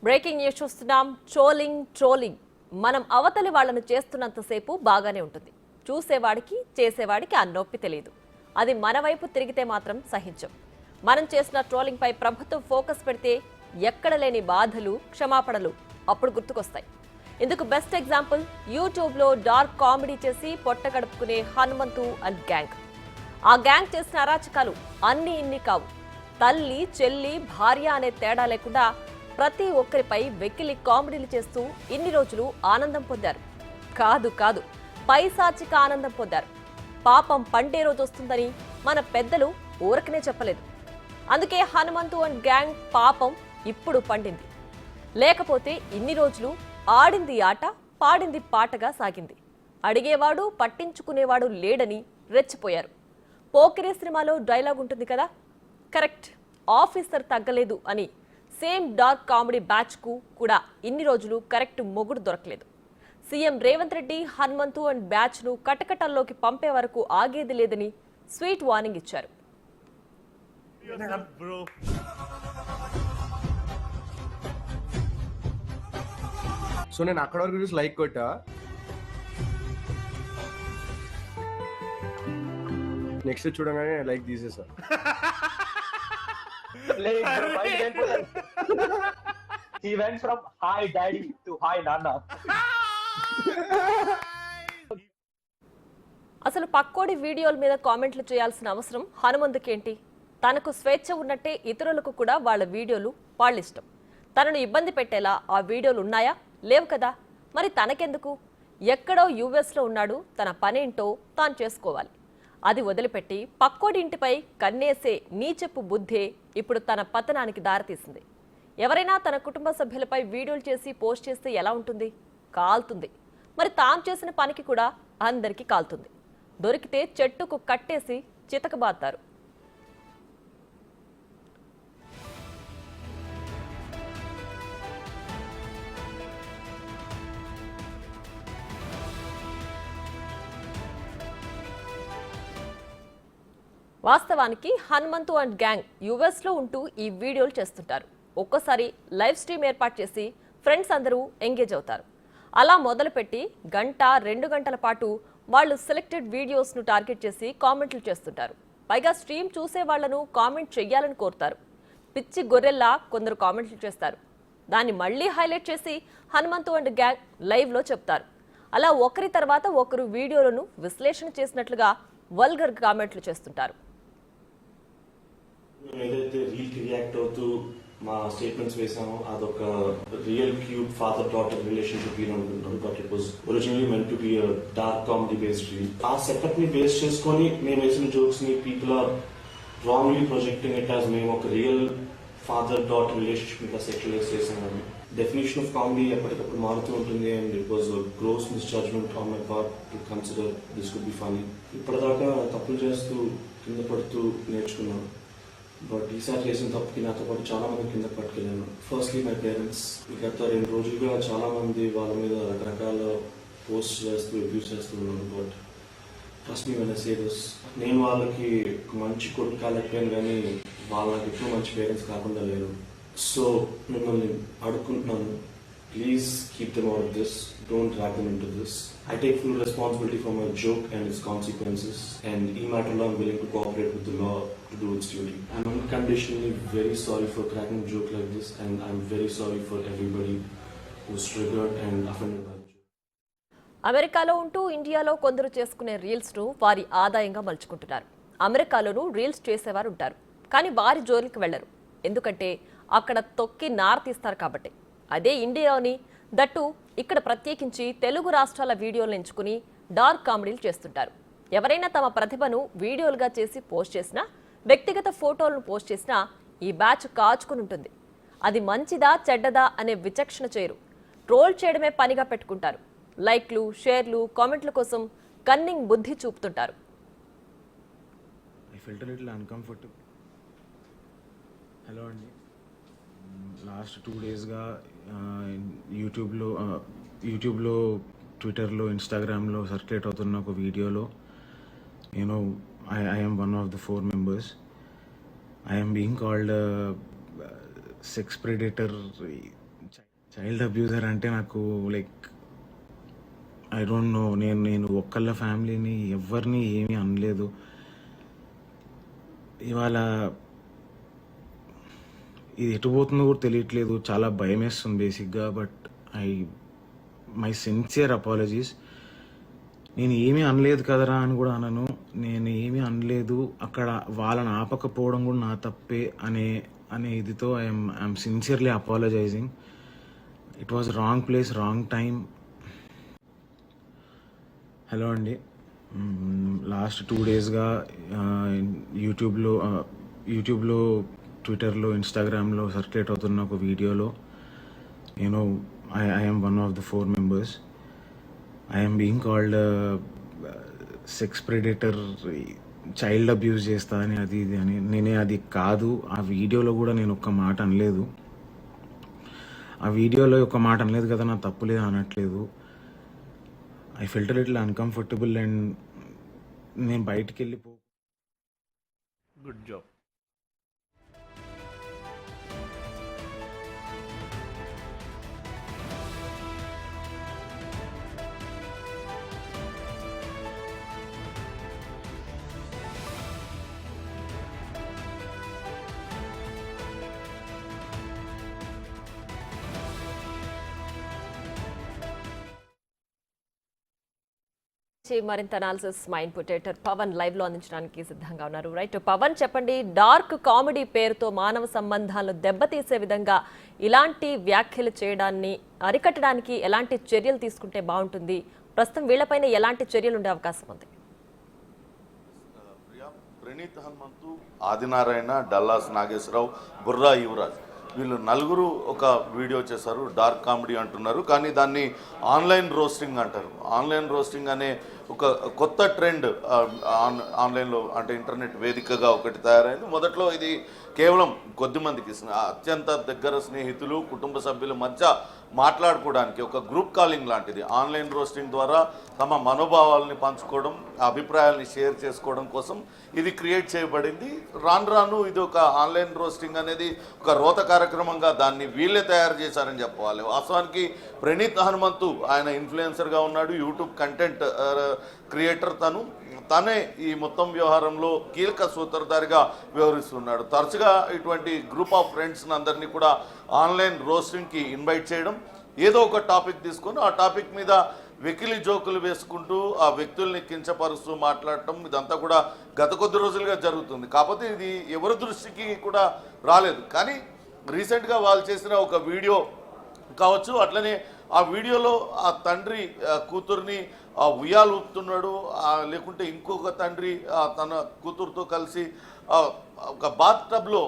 Breaking news చూస్తున్నాం. Trolling మనం అవతలి వాళ్ళను చేస్తున్నంతసేపు బాగానే ఉంటుంది. చూసేవాడికి చేసేవాడికి ఆ నొప్పి తెలియదు. అది మన వైపు తిరిగితే మాత్రం సహించం. మనం చేసిన ట్రోలింగ్ పై ప్రభుత్వం ఫోకస్ పెడితే ఎక్కడ లేని బాధలు, క్షమాపణలు అప్పుడు గుర్తుకొస్తాయి. ఇందుకు బెస్ట్ ఎగ్జాంపుల్ యూట్యూబ్లో డార్క్ కామెడీ చేసి పొట్ట గడుపుకునే హనుమంతు అండ్ గ్యాంగ్. ఆ గ్యాంగ్ చేసిన అరాచకాలు అన్ని ఇన్ని కావు. తల్లి, చెల్లి, భార్య అనే తేడా లేకుండా ప్రతి ఒక్కరిపై వెకిలి కామెడీలు చేస్తూ ఇన్ని రోజులు ఆనందం పొందారు. కాదు పైశాచిక ఆనందం పొందారు. పాపం పండే రోజు వస్తుందని మన పెద్దలు ఊరకనే చెప్పలేదు. అందుకే హనుమంతు అండ్ గ్యాంగ్ పాపం ఇప్పుడు పండింది. లేకపోతే ఇన్ని రోజులు ఆడింది ఆట, పాడింది పాటగా సాగింది. అడిగేవాడు, పట్టించుకునేవాడు లేడని రెచ్చిపోయారు. పోకిరి సినిమాలో డైలాగ్ ఉంటుంది కదా, కరెక్ట్, ఆఫీసర్ తగ్గలేదు అని. సేమ్ డార్క్ కామెడీ బ్యాచ్ కు కూడా ఇన్ని రోజులు కరెక్ట్ మొగుడు దొరకలేదు. CM Revanth Reddy Hanumanthu and batch ను కటకటల్లోకి పంపే వరకు ఆగేది లేదని స్వీట్ వార్నింగ్ ఇచ్చారు. సో నేను అక్కడ వరకు చూసి లైక్ కొట్టా, నెక్స్ట్ చూడగానే like తీసేసా. He went from hi daddy to hi nana. అసలు పక్కోడి వీడియోల మీద కామెంట్లు చేయాల్సిన అవసరం హనుమంతుకేంటి? తనకు స్వేచ్ఛ ఉన్నట్టే ఇతరులకు కూడా వాళ్ళ వీడియోలు వాళ్ళిష్టం. తనను ఇబ్బంది పెట్టేలా ఆ వీడియోలు ఉన్నాయా? లేవు కదా. మరి తనకెందుకు? ఎక్కడో యూఎస్లో ఉన్నాడు, తన పనేంటో తాను చేసుకోవాలి. అది వదిలిపెట్టి పక్కోడి ఇంటిపై కన్నేసే నీచెప్పు బుద్ధే ఇప్పుడు తన పతనానికి దారితీసింది. ఎవరైనా తన కుటుంబ సభ్యులపై వీడియోలు చేసి పోస్ట్ చేస్తే ఎలా ఉంటుంది? కాల్తుంది. మరి తాను చేసిన పనికి కూడా అందరికీ కాల్తుంది. దొరికితే చెట్టుకు కట్టేసి చితకబాతారు. వాస్తవానికి హనుమంతు అండ్ గ్యాంగ్ యుఎస్లో ఉంటూ ఈ వీడియోలు చేస్తుంటారు. ఒక్కోసారి లైవ్ స్ట్రీమ్ ఏర్పాటు చేసి ఫ్రెండ్స్ అందరూ ఎంగేజ్ అవుతారు. అలా మొదలుపెట్టి 1-2 గంటల పాటు వాళ్ళు సెలెక్టెడ్ వీడియోస్ను టార్గెట్ చేసి కామెంట్లు చేస్తుంటారు. పైగా స్ట్రీమ్ చూసే వాళ్లను కామెంట్ చెయ్యాలని కోరుతారు. పిచ్చి గొర్రెల్లా కొందరు కామెంట్లు చేస్తారు. దాన్ని మళ్లీ హైలైట్ చేసి హనుమంతు అండ్ గ్యాంగ్ లైవ్లో చెప్తారు. అలా ఒకరి తర్వాత ఒకరు వీడియోలను విశ్లేషణ చేసినట్లుగా వల్గర్ కామెంట్లు చేస్తుంటారు. ఏదైతే రీల్ కి రియాక్ట్ అవుతూ మా స్టేట్మెంట్స్ వేసామో అదొక real cute father daughter relationship reel అనుకుంటాను. But it was originally meant to be dark comedy based reel. ఆ సెటప్ ని బేస్ చేసుకొని మేము వేసిన జోక్స్ ని people are wrongly projecting it as మేము ఒక రియల్ ఫాదర్ డాటర్ రిలేషన్షిప్ ఇంకా సెక్షువలైజ్ చేసామని. డెఫినేషన్ ఆఫ్ కామెడీ ఎప్పటికప్పుడు మారుతూ ఉంటుంది. And it was gross misjudgement on my part to consider this could be funny. ఇప్పటిదాకా తప్పులు చేస్తూ కింద పడుతూ నేర్చుకున్నాను. బట్ ఈసారి చేసిన తప్పుకి నాతో పాటు చాలా మంది కింద పట్టుకెళ్ళాను. Firstly my parents. గత 2 రోజులుగా చాలా మంది వాళ్ళ మీద రకరకాల పోస్ట్ చేస్తూ అబ్యూస్ చేస్తూ ఉన్నాను. But trust me when I say this, నేను వాళ్ళకి మంచి కొడుకు కాలేకపోయాను, కానీ వాళ్ళకి ఎప్పుడు మంచి పేరెంట్స్ కాకుండా లేరు. సో మిమ్మల్ని అడుక్కుంటున్నాను, please keep them out of this. Don't drag them into this. I take full responsibility for my joke and its consequences. And in matter I'm willing to cooperate with the law to do its duty. I'm unconditionally very sorry for cracking a joke like this, and I'm very sorry for everybody who's triggered and offended by the joke. అమెరికాలో ఉంటూ ఇండియాలో కొందరు చేసుకునే reels ను వారి ఆదాయంగా మలుచుకుంటున్నారు. అమెరికాలోనూ reels చేసేవారు ఉంటారు, కానీ వారి జోలికి వెళ్లరు. ఎందుకంటే అక్కడ తొక్కి నార్ తీస్తారు కాబట్టి. అదే ఇండియాని, దట్టు ఇక్కడ ప్రత్యేకించి తెలుగు రాష్ట్రాల వీడియోలు ఎంచుకుని డార్క్ కామెడీలు చేస్తుంటారు. ఎవరైనా తమ ప్రతిభను వీడియోలుగా చేసి పోస్ట్ చేసినా, వ్యక్తిగత ఫోటోలను పోస్ట్ చేసినా ఈ బ్యాచ్ కాచుకుని ఉంటుంది. అది మంచిదా చెడ్డదా అనే విచక్షణ చేయరు. ట్రోల్ చేయడమే పనిగా పెట్టుకుంటారు. లైక్లు, షేర్లు, కామెంట్ల కోసం కన్నింగ్ బుద్ధి చూపుతుంటారు. హలో అండి, లాస్ట్ 2 డేస్గా యూట్యూబ్లో ట్విట్టర్లో, ఇన్స్టాగ్రామ్లో సర్క్యులేట్ అవుతున్న ఒక వీడియోలో I am one of the 4 members. I am being called a sex predator child abuser అంటే నాకు లైక్ ఐ డోంట్ నో. నేను ఒక్కళ్ళ ఫ్యామిలీని ఎవరిని ఏమీ అనలేదు. ఇవాళ ఇది ఎటు పోతుందో కూడా తెలియట్లేదు. చాలా భయం వేస్తుంది బేసిక్గా. But my sincere apologies. నేను ఏమీ అనలేదు కదరా అని కూడా అనను. నేను ఏమీ అనలేదు, అక్కడ వాళ్ళని ఆపకపోవడం కూడా నా తప్పే అనే ఇదితో I'm sincerely apologising. It was wrong place, wrong time. Hello అండి. లాస్ట్ 2 డేస్గా యూట్యూబ్లో ట్విట్టర్లో ఇన్స్టాగ్రామ్లో సర్క్యులేట్ అవుతున్న ఒక వీడియోలో నేను I'm one of the 4 members. I'm being called sex predator, child abuse చేస్తా అని అది ఇది అని. నేనే అది కాదు. ఆ వీడియోలో కూడా నేను ఒక్క మాట అనలేదు. ఆ వీడియోలో ఒక్క మాట అనలేదు కదా, నా తప్పులేదు అనట్లేదు. I felt little uncomfortable and నేను బయటికి వెళ్ళిపో. Good job. మరింత అనాలిసిస్ మైండ్ పొటేటర్ పవన్ లైవ్ లో అందించడానికి సిద్ధంగా ఉన్నారు. రైట్ పవన్, చెప్పండి. డార్క్ కామెడీ పేరుతో మానవ సంబంధాలను దెబ్బతీసే విధంగా ఇలాంటి వ్యాఖ్యలు చేయడాన్ని అరికట్టడానికి ఎలాంటి చర్యలు తీసుకుంటే బాగుంటుంది? ప్రస్తుతం వీళ్లపైన ఎలాంటి చర్యలు ఉండే అవకాశం ఉంది? ప్రణీత్ హనుమంతు, ఆదినారాయణ, డల్లాస్ నాగేశ్వరరావు, బుర్రా యువరాజ్, వీళ్ళు నలుగురు ఒక వీడియో చేశారు. డార్క్ కామెడీ అంటున్నారు, కానీ దాన్ని ఆన్లైన్ రోస్టింగ్ అంటారు. ఆన్లైన్ రోస్టింగ్ అనే ఒక కొత్త ట్రెండ్ ఆన్లైన్లో, అంటే ఇంటర్నెట్ వేదికగా ఒకటి తయారైంది. మొదట్లో ఇది కేవలం కొద్దిమందికి, అత్యంత దగ్గర స్నేహితులు, కుటుంబ సభ్యుల మధ్య మాట్లాడుకోవడానికి ఒక గ్రూప్ కాలింగ్ లాంటిది. ఆన్లైన్ రోస్టింగ్ ద్వారా తమ మనోభావాలని పంచుకోవడం, అభిప్రాయాలని షేర్ చేసుకోవడం కోసం ఇది క్రియేట్ చేయబడింది. రాను రాను ఇది ఒక ఆన్లైన్ రోస్టింగ్ అనేది ఒక రోత కార్యక్రమంగా దాన్ని వీళ్ళే తయారు చేశారని చెప్పవాలి. వాస్తవానికి ప్రణీత్ హనుమంతు ఆయన ఇన్ఫ్లుయెన్సర్గా ఉన్నాడు, యూట్యూబ్ కంటెంట్ క్రియేటర్. తనే ఈ మొత్తం వ్యవహారంలో కీలక సూత్రధారిగా వ్యవహరిస్తున్నాడు. తరచుగా ఇటువంటి గ్రూప్ ఆఫ్ ఫ్రెండ్స్ని అందరినీ కూడా ఆన్లైన్ రోస్టింగ్కి ఇన్వైట్ చేయడం, ఏదో ఒక టాపిక్ తీసుకొని ఆ టాపిక్ మీద వెకిలి జోకులు వేసుకుంటూ ఆ వ్యక్తుల్ని కించపరుస్తూ మాట్లాడటం, ఇదంతా కూడా గత కొద్ది రోజులుగా జరుగుతుంది. కాకపోతే ఇది ఎవరి దృష్టికి కూడా రాలేదు. కానీ రీసెంట్గా వాళ్ళు చేసిన ఒక వీడియో కావచ్చు, అట్లనే ఆ వీడియోలో ఆ తండ్రి కూతుర్ని ఉయ్యాలు ఊపుతున్నాడు, లేకుంటే ఇంకొక తండ్రి తన కూతురుతో కలిసి ఒక బాత్ టబ్లో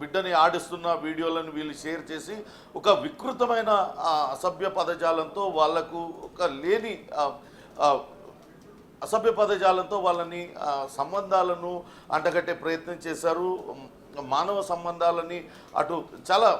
బిడ్డని ఆడిస్తున్న వీడియోలను వీళ్ళు షేర్ చేసి ఒక వికృతమైన అసభ్య పదజాలంతో వాళ్లకు ఒక లేని అసభ్య పదజాలంతో వాళ్ళని సంబంధాలను అంటగట్టే ప్రయత్నం చేశారు. మానవ సంబంధాలని అటు చాలా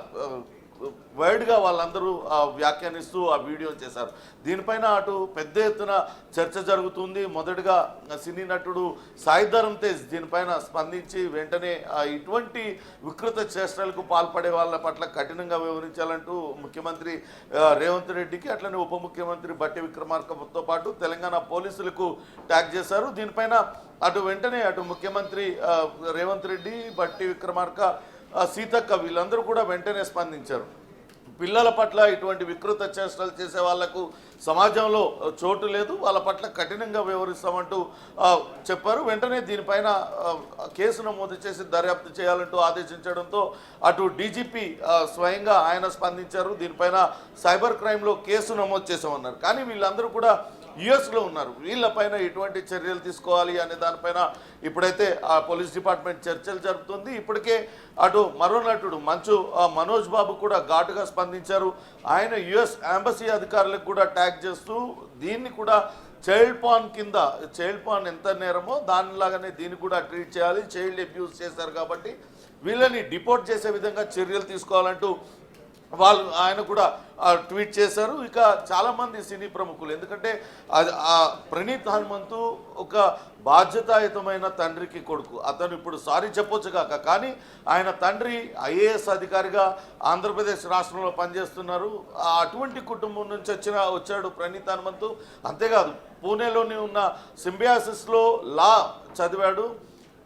వైడ్గా వాళ్ళందరూ వ్యాఖ్యానిస్తూ ఆ వీడియో చేశారు. దీనిపైన అటు పెద్ద ఎత్తున చర్చ జరుగుతుంది. మొదటగా సినీ నటుడు సాయి ధరమ్ తేజ్ దీనిపైన స్పందించి వెంటనే ఇటువంటి వికృత చేష్టలకు పాల్పడే వాళ్ళ పట్ల కఠినంగా వ్యవహరించాలంటూ ముఖ్యమంత్రి రేవంత్ రెడ్డికి, అట్లనే ఉప ముఖ్యమంత్రి బట్టి విక్రమార్కతో పాటు తెలంగాణ పోలీసులకు ట్యాగ్ చేశారు. దీనిపైన అటు వెంటనే అటు ముఖ్యమంత్రి రేవంత్ రెడ్డి, బట్టి విక్రమార్క, సీతక్క వీళ్ళందరూ కూడా వెంటనే స్పందించారు. పిల్లల పట్ల ఇటువంటి వికృత చేష్టలు చేసే వాళ్లకు సమాజంలో చోటు లేదు, వాళ్ళ పట్ల కఠినంగా వ్యవహరిస్తామంటూ చెప్పారు. వెంటనే దీనిపైన కేసు నమోదు చేసి దర్యాప్తు చేయాలంటూ ఆదేశించడంతో అటు డీజీపీ స్వయంగా ఆయన స్పందించారు. దీనిపైన సైబర్ క్రైమ్లో కేసు నమోదు చేసామన్నారు. కానీ వీళ్ళందరూ కూడా యుఎస్లో ఉన్నారు. వీళ్ళపైన ఎటువంటి చర్యలు తీసుకోవాలి అనే దానిపైన ఇప్పుడైతే ఆ పోలీస్ డిపార్ట్మెంట్ చర్చలు జరుపుతుంది. ఇప్పటికే అటు మరో నటుడు మంచు మనోజ్ బాబు కూడా ఘాటుగా స్పందించారు. ఆయన యుఎస్ ఎంబసీ అధికారులకు కూడా ట్యాగ్ చేస్తూ దీన్ని కూడా చైల్డ్ పాన్ కింద, చైల్డ్ పాన్ ఎంత నేరమో దానిలాగానే దీన్ని కూడా ట్రీట్ చేయాలి, చైల్డ్ అబ్యూస్ చేశారు కాబట్టి వీళ్ళని డిపోర్ట్ చేసే విధంగా చర్యలు తీసుకోవాలంటూ ఆయన కూడా ట్వీట్ చేశారు. ఇక చాలామంది సినీ ప్రముఖులు, ఎందుకంటే ప్రణీత్ హనుమంతు ఒక బాధ్యతాయుతమైన తండ్రికి కొడుకు. అతను ఇప్పుడు సారీ చెప్పొచ్చు కాక, కానీ ఆయన తండ్రి ఐఏఎస్ అధికారిగా ఆంధ్రప్రదేశ్ రాష్ట్రంలో పనిచేస్తున్నారు. అటువంటి కుటుంబం నుంచి వచ్చాడు ప్రణీత్ హనుమంతు. అంతేకాదు పూణేలోని ఉన్న సింబియాసిస్లో లా చదివాడు.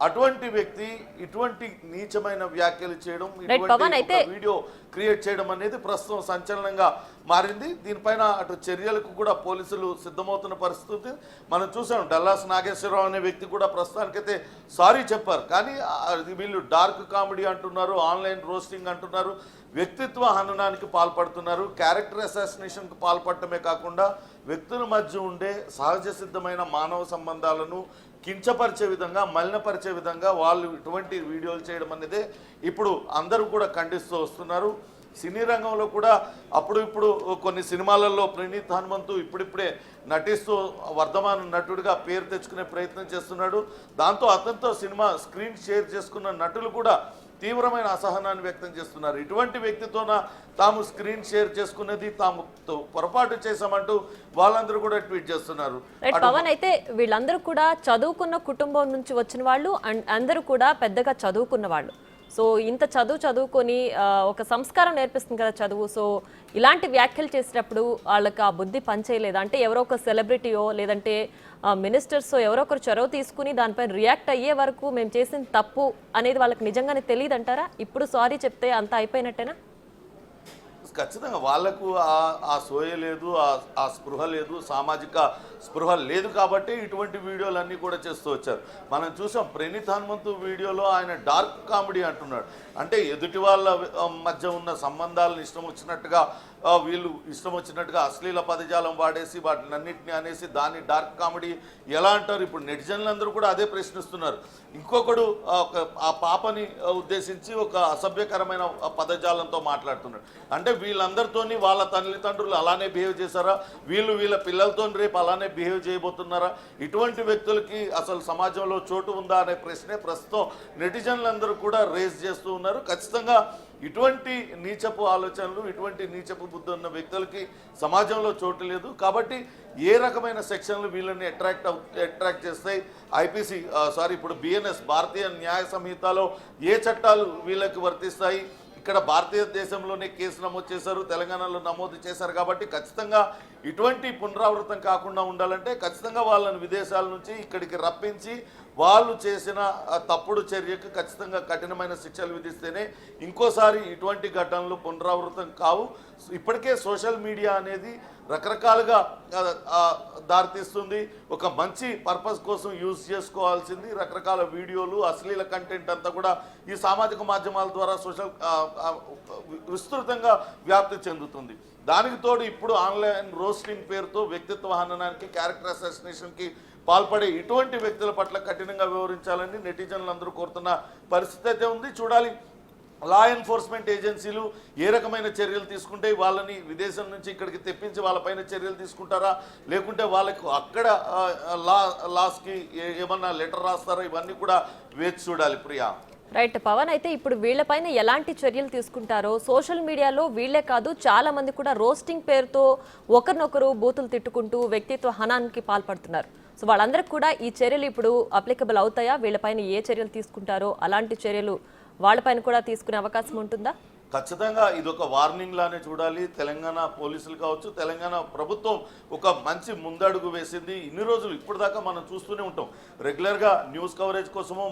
అటువంటి వ్యక్తి ఇటువంటి నీచమైన వ్యాఖ్యలు చేయడం, ఇటువంటి వీడియో క్రియేట్ చేయడం అనేది ప్రస్తుతం సంచలనంగా మారింది. దీనిపైన అటు చర్యలకు కూడా పోలీసులు సిద్ధమవుతున్న పరిస్థితి మనం చూసాం. డల్లాస్ నాగేశ్వరరావు అనే వ్యక్తి కూడా ప్రస్తుతానికైతే సారీ చెప్పారు. కానీ వీళ్ళు డార్క్ కామెడీ అంటున్నారు, ఆన్లైన్ రోస్టింగ్ అంటున్నారు, వ్యక్తిత్వ హననానికి పాల్పడుతున్నారు. క్యారెక్టర్ అసాసినేషన్కి పాల్పడటమే కాకుండా వ్యక్తుల మధ్య ఉండే సహజ సిద్ధమైన మానవ సంబంధాలను కించపరిచే విధంగా, మలినపరిచే విధంగా వాళ్ళు ఇటువంటి వీడియోలు చేయడం అనేది ఇప్పుడు అందరూ కూడా ఖండిస్తూ వస్తున్నారు. సినీ రంగంలో కూడా ఇప్పుడు కొన్ని సినిమాలలో ప్రణీత్ హనుమంతు ఇప్పుడిప్పుడే నటిస్తూ వర్ధమాన నటుడిగా పేరు తెచ్చుకునే ప్రయత్నం చేస్తున్నాడు. దాంతో అతనితో సినిమా స్క్రీన్ షేర్ చేసుకున్న నటులు కూడా తీవ్రమైన అసహనాన్ని వ్యక్తం చేస్తున్నారు. ఇటువంటి వ్యక్తితోన తాము స్క్రీన్ షేర్ చేసుకున్నది తాము పొరపాటు చేశామంటూ వాళ్ళందరూ కూడా ట్వీట్ చేస్తున్నారు. పవన్, అయితే వీళ్ళందరూ కూడా చదువుకున్న కుటుంబం నుంచి వచ్చిన వాళ్ళు, అందరూ కూడా పెద్దగా చదువుకున్న వాళ్ళు. సో ఇంత చదువుకొని ఒక సంస్కారం నేర్పిస్తుంది కదా చదువు. సో ఇలాంటి వ్యాఖ్యలు చేసేటప్పుడు వాళ్ళకి ఆ బుద్ధి పనిచేయలేదు అంటే ఎవరో ఒక సెలబ్రిటీయో లేదంటే మినిస్టర్స్ ఎవరో ఒకరు చొరవ తీసుకుని దానిపైన రియాక్ట్ అయ్యే వరకు మేము చేసిన తప్పు అనేది వాళ్ళకి నిజంగానే తెలియదు అంటారా? ఇప్పుడు సారీ చెప్తే అంతా అయిపోయినట్టేనా? ఖచ్చితంగా వాళ్లకు ఆ సోయ లేదు, ఆ స్పృహ లేదు, సామాజిక స్పృహ లేదు కాబట్టి ఇటువంటి వీడియోలన్నీ కూడా చేస్తూ వచ్చారు. మనం చూసాం ప్రణీత్ హనుమంతు వీడియోలో ఆయన డార్క్ కామెడీ అంటున్నాడు. అంటే ఎదుటి వాళ్ళ మధ్య ఉన్న సంబంధాలను ఇష్టం వచ్చినట్టుగా వీళ్ళు ఇష్టం వచ్చినట్టుగా అశ్లీల పదజాలం వాడేసి వాటినన్నింటినీ అనేసి దాన్ని డార్క్ కామెడీ ఎలా అంటారు? ఇప్పుడు నెటిజన్లందరూ కూడా అదే ప్రశ్నిస్తున్నారు. ఇంకొకడు ఆ పాపని ఉద్దేశించి ఒక అసభ్యకరమైన పదజాలంతో మాట్లాడుతున్నాడు. అంటే వీళ్ళందరితోని వాళ్ళ తల్లిదండ్రులు అలానే బిహేవ్ చేశారా? వీళ్ళ పిల్లలతో రేపు అలానే బిహేవ్ చేయబోతున్నారా? ఇటువంటి వ్యక్తులకి అసలు సమాజంలో చోటు ఉందా అనే ప్రశ్నే ప్రస్తుతం నెటిజన్లందరూ కూడా రేజ్ చేస్తూ ఉన్నారు. ఖచ్చితంగా ఇటువంటి నీచపు ఆలోచనలు, ఇటువంటి నీచపు బుద్ధి ఉన్న వ్యక్తులకి సమాజంలో చోటు లేదు. కాబట్టి ఏ రకమైన సెక్షన్లు వీళ్ళని అట్రాక్ట్ చేస్తాయి? ఇప్పుడు బిఎన్ఎస్ భారతీయ న్యాయ సంహితలో ఏ చట్టాలు వీళ్ళకి వర్తిస్తాయి? ఇక్కడ భారతదేశంలోనే కేసు నమోదు చేశారు, తెలంగాణలో నమోదు చేశారు. కాబట్టి ఖచ్చితంగా ఇటువంటి పునరావృతం కాకుండా ఉండాలంటే ఖచ్చితంగా వాళ్ళని విదేశాల నుంచి ఇక్కడికి రప్పించి వాళ్ళు చేసిన తప్పుడు చర్యకు ఖచ్చితంగా కఠినమైన శిక్షలు విధిస్తేనే ఇంకోసారి ఇటువంటి ఘటనలు పునరావృతం కావు. ఇప్పటికే సోషల్ మీడియా అనేది రకరకాలుగా దారితీస్తుంది. ఒక మంచి పర్పస్ కోసం యూజ్ చేసుకోవాల్సింది రకరకాల వీడియోలు, అశ్లీల కంటెంట్ అంతా కూడా ఈ సామాజిక మాధ్యమాల ద్వారా విస్తృతంగా వ్యాప్తి చెందుతుంది. దానికి తోడు ఇప్పుడు ఆన్లైన్ రోస్టింగ్ పేరుతో వ్యక్తిత్వ హననానికి, క్యారెక్టర్ అసాసినేషన్కి పాల్పడే ఇటువంటి వ్యక్తుల పట్ల కఠినంగా వ్యవహరించాలని నెటిజన్లు అందరూ కోరుతున్న పరిస్థితి అయితే ఉంది. చూడాలి లా ఎన్ఫోర్స్మెంట్ ఏజెన్సీలు ఏ రకమైన చర్యలు తీసుకుంటే వాళ్ళని విదేశం నుంచి ఇక్కడికి తెప్పించి వాళ్ళపైన చర్యలు తీసుకుంటారా, లేకుంటే వాళ్ళకు అక్కడ లాస్కి ఏమన్నా లెటర్ రాస్తారా? ఇవన్నీ కూడా వేచి చూడాలి. ప్రియా, రైట్ పవన్, అయితే ఇప్పుడు వీళ్ళపైన ఎలాంటి చర్యలు తీసుకుంటారో సోషల్ మీడియాలో వీళ్ళే కాదు చాలా మంది కూడా రోస్టింగ్ పేరుతో ఒకరినొకరు బూతులు తిట్టుకుంటూ వ్యక్తిత్వ హనానికి పాల్పడుతున్నారు. సో వాళ్ళందరికీ కూడా ఈ చర్యలు ఇప్పుడు అప్లికబుల్ అవుతాయా? వీళ్ళపైన ఏ చర్యలు తీసుకుంటారో అలాంటి చర్యలు వాళ్ళపైన కూడా తీసుకునే అవకాశం ఉంటుందా? ఖచ్చితంగా ఇది ఒక వార్నింగ్ లానే చూడాలి. తెలంగాణ పోలీసులు కావచ్చు, తెలంగాణ ప్రభుత్వం ఒక మంచి ముందడుగు వేసింది. ఇన్ని రోజులు ఇప్పుడు దాకా మనం చూస్తూనే ఉంటాం, రెగ్యులర్గా న్యూస్ కవరేజ్ కోసమో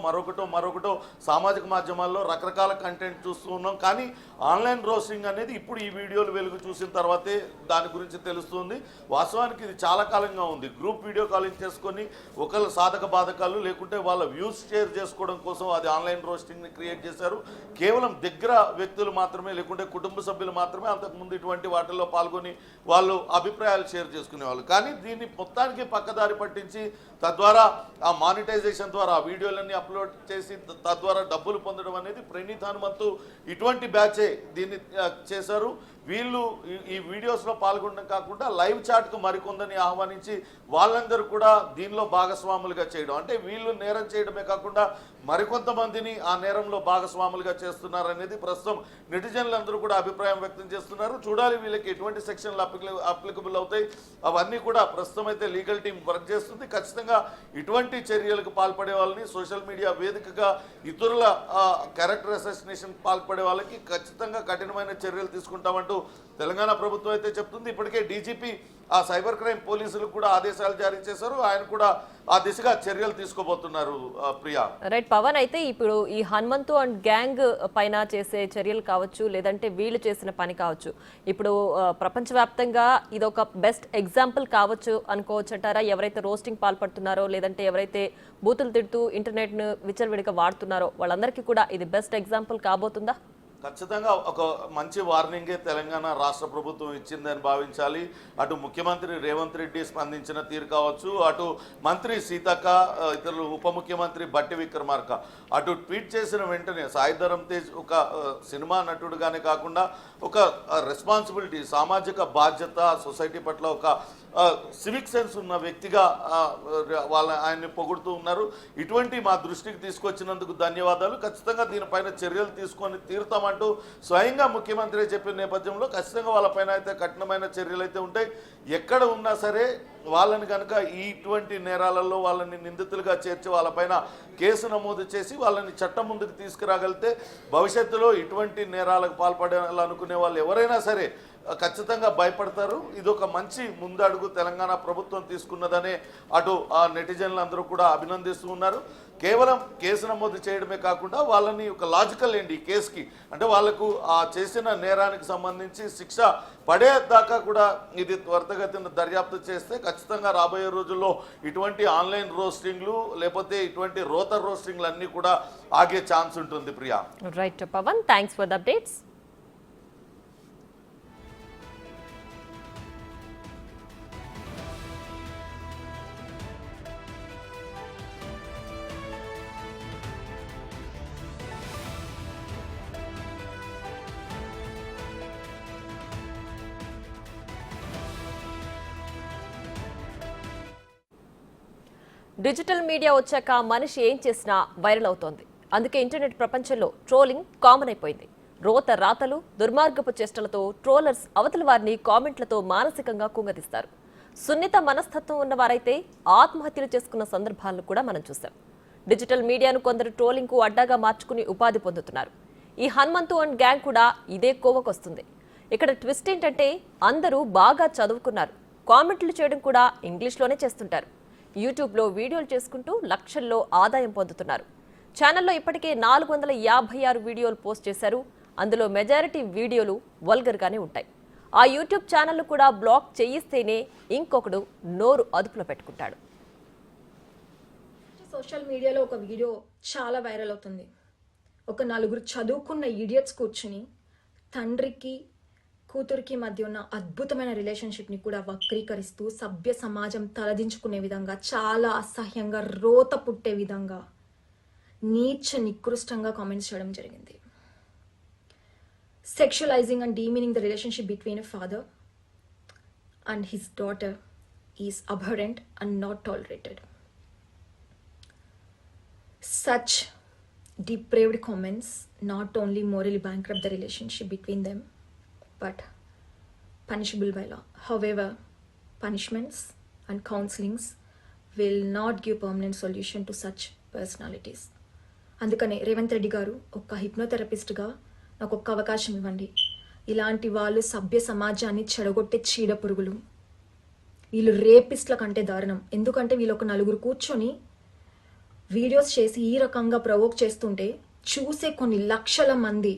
మరొకటో సామాజిక మాధ్యమాల్లో రకరకాల కంటెంట్ చూస్తూ ఉన్నాం. కానీ ఆన్లైన్ రోస్టింగ్ అనేది ఇప్పుడు ఈ వీడియోలు వెలుగు చూసిన తర్వాతే దాని గురించి తెలుస్తుంది. వాస్తవానికి ఇది చాలా కాలంగా ఉంది. గ్రూప్ వీడియో కాలింగ్ చేసుకొని ఒకళ్ళ సాధక బాధకాలు లేకుంటే వాళ్ళ వ్యూస్ షేర్ చేసుకోవడం కోసం అది ఆన్లైన్ రోస్టింగ్ని క్రియేట్ చేశారు. కేవలం దగ్గర వ్యక్తులు మాత్రమే లేకుంటే కుటుంబ సభ్యులు మాత్రమే అంతకుముందు ఇటువంటి వాటిల్లో పాల్గొని వాళ్ళు అభిప్రాయాలు షేర్ చేసుకునేవాళ్ళు. కానీ దీన్ని మొత్తానికి పక్కదారి పట్టించి తద్వారా ఆ మానిటైజేషన్ ద్వారా ఆ వీడియోలన్నీ అప్లోడ్ చేసి తద్వారా డబ్బులు పొందడం అనేది ప్రణీత్ హనుమంతు ఇటువంటి బ్యాచే దీన్ని చేశారు. వీళ్ళు ఈ వీడియోస్లో పాల్గొనడం కాకుండా లైవ్ చాట్కు మరికొందని ఆహ్వానించి వాళ్ళందరూ కూడా దీనిలో భాగస్వాములుగా చేయడం, అంటే వీళ్ళు నేరం చేయడమే కాకుండా మరికొంతమందిని ఆ నేరంలో భాగస్వాములుగా చేస్తున్నారనేది ప్రస్తుతం నెటిజన్లందరూ కూడా అభిప్రాయం వ్యక్తం చేస్తున్నారు. చూడాలి వీళ్ళకి ఎటువంటి సెక్షన్లు అప్లికబుల్ అవుతాయి, అవన్నీ కూడా ప్రస్తుతం అయితే లీగల్ టీం వర్క్ చేస్తుంది. ఖచ్చితంగా ఇటువంటి చర్యలకు పాల్పడే వాళ్ళని సోషల్ మీడియా వేదికగా ఇతరుల క్యారెక్టర్ అసాసినేషన్ పాల్పడే వాళ్ళకి ఖచ్చితంగా కఠినమైన చర్యలు తీసుకుంటామంటూ తెలంగాణ ప్రభుత్వం అయితే చెప్తుంది. ఇప్పటికే డీజీపీ ఆ సైబర్ క్రైమ్ పోలీసులకు కూడా ఆదేశాలు జారీ చేశారు. ఆయన కూడా ఆ దిశగా చర్యలు తీసుకోబోతున్నారు. ప్రియా, రైట్ పవన్, అయితే ఇప్పుడు ఈ హనుమంతు అండ్ గ్యాంగ్ పైన చేసే చర్యలు కావచ్చు, లేదంటే వీళ్ళు చేసిన పని కావచ్చు, ఇప్పుడు ప్రపంచవ్యాప్తంగా ఇదొక బెస్ట్ ఎగ్జాంపుల్ కావచ్చు అనుకోవచ్చు అంటారా? ఎవరైతే రోస్టింగ్ పాల్పడుతున్నారో, లేదంటే ఎవరైతే బూతులు తిడుతూ ఇంటర్నెట్ను విచ్చలవిడిగా వాడుతున్నారో వాళ్ళందరికీ కూడా ఇది బెస్ట్ ఎగ్జాంపుల్ కాబోతుందా? ఖచ్చితంగా ఒక మంచి వార్నింగే తెలంగాణ రాష్ట్ర ప్రభుత్వం ఇచ్చిందని భావించాలి. అటు ముఖ్యమంత్రి రేవంత్ రెడ్డి స్పందించిన తీరు కావచ్చు, అటు మంత్రి సీతక్క, ఇతరులు ఉప ముఖ్యమంత్రి బట్టి విక్రమార్క అటు ట్వీట్ చేసిన వెంటనే సాయిధరం తేజ్ ఒక సినిమా నటుడుగానే కాకుండా ఒక రెస్పాన్సిబిలిటీ, సామాజిక బాధ్యత, సొసైటీ పట్ల ఒక సివిక్ సెన్స్ ఉన్న వ్యక్తిగా ఆయన్ని పొగుడుతూ ఉన్నారు. ఇటువంటి మా దృష్టికి తీసుకొచ్చినందుకు ధన్యవాదాలు. ఖచ్చితంగా దీనిపైన చర్యలు తీసుకొని తీరుతామంటూ స్వయంగా ముఖ్యమంత్రి చెప్పిన నేపథ్యంలో ఖచ్చితంగా వాళ్ళపైన అయితే కఠినమైన చర్యలు అయితే ఉంటాయి. ఎక్కడ ఉన్నా సరే వాళ్ళని కనుక ఇటువంటి నేరాలలో వాళ్ళని నిందితులుగా చేర్చి వాళ్ళపైన కేసు నమోదు చేసి వాళ్ళని చట్టం ముందుకు తీసుకురాగలిగితే భవిష్యత్తులో ఇటువంటి నేరాలకు పాల్పడాలనుకునే వాళ్ళు ఎవరైనా సరే ఖచ్చితంగా భయపడతారు. ఇదొక మంచి ముందడుగు తెలంగాణ ప్రభుత్వం తీసుకున్నదనే అటు ఆ నెటిజన్లు అందరూ కూడా అభినందిస్తూ ఉన్నారు. కేవలం కేసు నమోదు చేయడమే కాకుండా వాళ్ళని ఒక లాజికల్ ఎండ్ ఈ కేసుకి, అంటే వాళ్లకు ఆ చేసిన నేరానికి సంబంధించి శిక్ష పడేదాకా కూడా ఇది త్వరితగతిన దర్యాప్తు చేస్తే ఖచ్చితంగా రాబోయే రోజుల్లో ఇటువంటి ఆన్లైన్ రోస్టింగ్లు లేకపోతే ఇటువంటి రోతర్ రోస్టింగ్లు అన్నీ కూడా ఆగే ఛాన్స్ ఉంటుంది. Priya, right Pavan, thanks for the updates. Digital media వచ్చాక మనిషి ఏం చేసినా వైరల్ అవుతోంది. అందుకే ఇంటర్నెట్ ప్రపంచంలో ట్రోలింగ్ కామన్ అయిపోయింది. రోత రాతలు, దుర్మార్గపు చేష్టలతో ట్రోలర్స్ అవతల వారిని కామెంట్లతో మానసికంగా కుంగదీస్తారు. సున్నిత మనస్తత్వం ఉన్నవారైతే ఆత్మహత్యలు చేసుకున్న సందర్భాలను కూడా మనం చూసాం. డిజిటల్ మీడియాను కొందరు ట్రోలింగ్కు అడ్డాగా మార్చుకుని ఉపాధి పొందుతున్నారు. ఈ హనుమంతు అండ్ గ్యాంగ్ కూడా ఇదే కోవకొస్తుంది. ఇక్కడ ట్విస్ట్ ఏంటంటే అందరూ బాగా చదువుకున్నారు, కామెంట్లు చేయడం కూడా ఇంగ్లీష్లోనే చేస్తుంటారు. యూట్యూబ్లో వీడియోలు చేసుకుంటూ లక్షల్లో ఆదాయం పొందుతున్నారు. ఛానల్లో ఇప్పటికే 456 వీడియోలు పోస్ట్ చేశారు. అందులో మెజారిటీ వీడియోలు వల్గర్గానే ఉంటాయి. ఆ యూట్యూబ్ ఛానల్ కూడా బ్లాక్ చేయిస్తేనే ఇంకొకడు నోరు అదుపులో పెట్టుకుంటాడు. సోషల్ మీడియాలో ఒక వీడియో చాలా వైరల్ అవుతుంది. ఒక నలుగురు చదువుకున్న ఇడియట్స్ కూర్చుని తండ్రికి కూతురికి మధ్య ఉన్న అద్భుతమైన రిలేషన్షిప్ని కూడా వక్రీకరిస్తూ సభ్య సమాజం తలదించుకునే విధంగా, చాలా అసహ్యంగా, రోత పుట్టే విధంగా, నీచ నికృష్టంగా కామెంట్స్ చేయడం జరిగింది. Sexualizing and demeaning the relationship between a father and his daughter is abhorrent and not tolerated. Such depraved comments not only morally bankrupt the relationship between them, but punishable by law. However, punishments and counselings will not give permanent solution to such personalities. అందుకనే రేవంత్ రెడ్డి గారు ఒక హిప్నోథెరపిస్ట్గా నాకు ఒక్క అవకాశం ఇవ్వండి. ఇలాంటి వాళ్ళు సభ్య సమాజాన్ని చెడగొట్టే చీడ పురుగులు. వీళ్ళు రేపిస్ట్ల కంటే దారుణం. ఎందుకంటే వీళ్ళు ఒక నలుగురు కూర్చొని వీడియోస్ చేసి ఈ రకంగా ప్రవోక్ చేస్తుంటే చూసే కొన్ని లక్షల మంది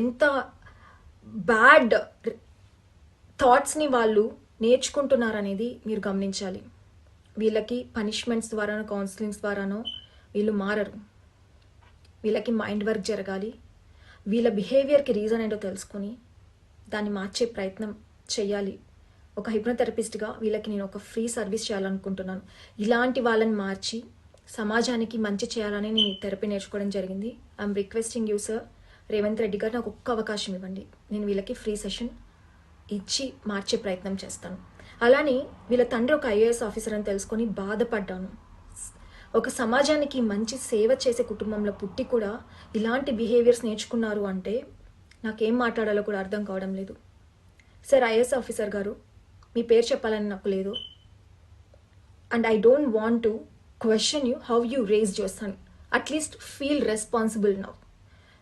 ఎంత బ్యాడ్ థాట్స్ని వాళ్ళు నేర్చుకుంటున్నారనేది మీరు గమనించాలి. వీళ్ళకి పనిష్మెంట్స్ ద్వారానో కౌన్సిలింగ్స్ ద్వారానో వీళ్ళు మారరు. వీళ్ళకి మైండ్ వర్క్ జరగాలి. వీళ్ళ బిహేవియర్కి రీజన్ ఏంటో తెలుసుకొని దాన్ని మార్చే ప్రయత్నం చేయాలి. ఒక హిప్నోథెరపిస్ట్గా వీళ్ళకి నేను ఒక ఫ్రీ సర్వీస్ చేయాలనుకుంటున్నాను. ఇలాంటి వాళ్ళని మార్చి సమాజానికి మంచి చేయాలని నేను థెరపీ నేర్చుకోవడం జరిగింది. I'm requesting you sir, Revanth Reddy గారు నాకు ఒక్క అవకాశం ఇవ్వండి, నేను వీళ్ళకి ఫ్రీ సెషన్ ఇచ్చి మార్చే ప్రయత్నం చేస్తాను. అలానే వీళ్ళ తండ్రి ఒక ఐఏఎస్ ఆఫీసర్ అని తెలుసుకొని బాధపడ్డాను. ఒక సమాజానికి మంచి సేవ చేసే కుటుంబంలో పుట్టి కూడా ఇలాంటి బిహేవియర్స్ నేర్చుకున్నారు అంటే నాకేం మాట్లాడాలో కూడా అర్థం కావడం లేదు. సార్ ఐఏఎస్ ఆఫీసర్ గారు, మీ పేరు చెప్పాలని నాకు లేదు, and I don't want to question you how you raised your son. At least feel responsible now.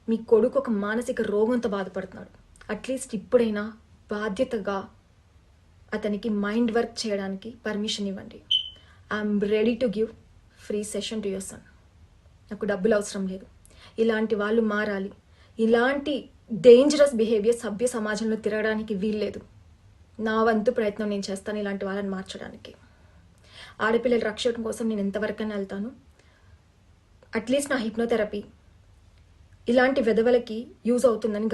మీ కొడుకు ఒక మానసిక రోగంతో బాధపడుతున్నాడు. అట్లీస్ట్ ఇప్పుడైనా బాధ్యతగా అతనికి మైండ్ వర్క్ చేయడానికి పర్మిషన్ ఇవ్వండి. I'm ready to give free session to your son. నాకు డబ్బులు అవసరం లేదు. ఇలాంటి వాళ్ళు మారాలి. ఇలాంటి డేంజరస్ బిహేవియర్ సభ్య సమాజంలో తిరగడానికి వీల్లేదు. నా వంతు ప్రయత్నం నేను చేస్తాను ఇలాంటి వాళ్ళని మార్చడానికి. ఆడపిల్లల రక్షణ కోసం నేను ఎంతవరకైనా వెళ్తాను. అట్లీస్ట్ నా హిప్నోథెరపీ ఇలాంటి వెధవలకి యూజ్ అవుతుందని